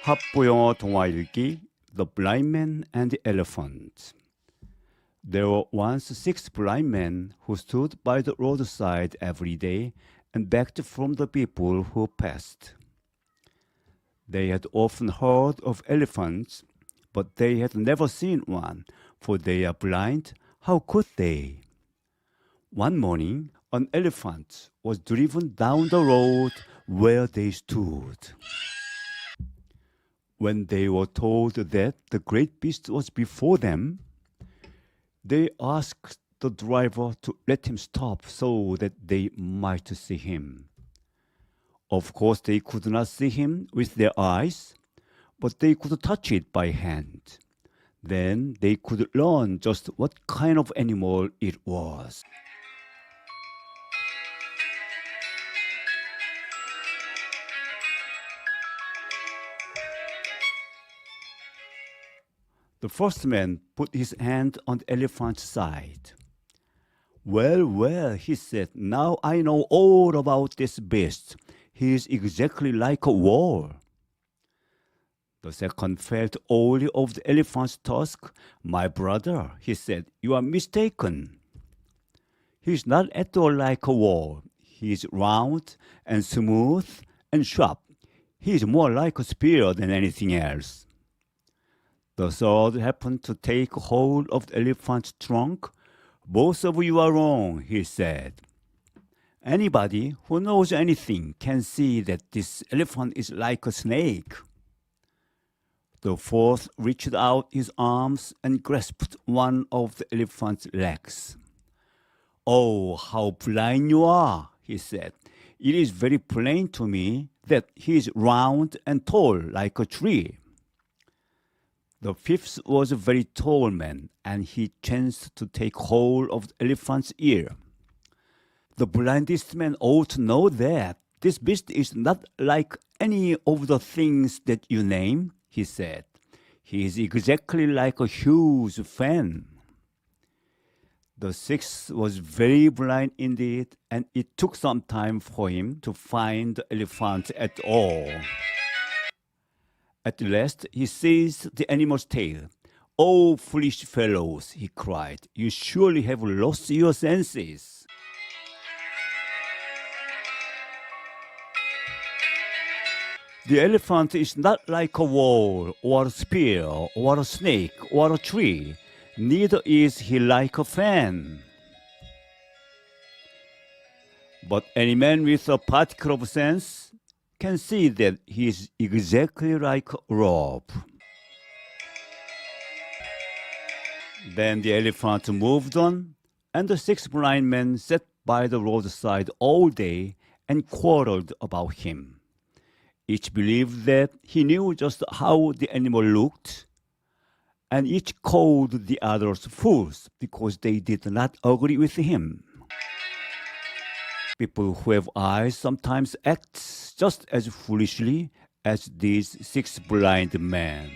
하뿌영어동화 읽기 The Blind Man and the Elephant. There were once 6 blind men who stood by the roadside every day and begged from the people who passed. They had often heard of elephants, but they had never seen one, for they are blind. How could they? One morning, an elephant was driven down the road where they stood. When they were told that the great beast was before them, they asked the driver to let him stop so that they might see him. Of course, they could not see him with their eyes, but they could touch it by hand. Then they could learn just what kind of animal it was. The first man put his hand on the elephant's side. Well, well, he said, now I know all about this beast. He is exactly like a wall. The second felt only of the elephant's tusk. My brother, he said, you are mistaken. He is not at all like a wall. He is round and smooth and sharp. He is more like a spear than anything else. The third happened to take hold of the elephant's trunk. Both of you are wrong, he said. Anybody who knows anything can see that this elephant is like a snake. The fourth reached out his arms and grasped one of the elephant's legs. Oh, how blind you are, he said. It is very plain to me that he is round and tall like a tree. The fifth was a very tall man, and he chanced to take hold of the elephant's ear. The blindest man ought to know that this beast is not like any of the things that you name, he said. He is exactly like a huge fan. The sixth was very blind indeed, and it took some time for him to find the elephant at all. At last, he seized the animal's tail. Oh, foolish fellows, he cried, you surely have lost your senses. The elephant is not like a wall, or a spear, or a snake, or a tree. Neither is he like a fan. But any man with a particle of sense can see that he is exactly like a rope. Then the elephant moved on, and the 6 blind men sat by the roadside all day and quarreled about him. Each believed that he knew just how the animal looked, and each called the others fools because they did not agree with him. People who have eyes sometimes act just as foolishly as these 6 blind men.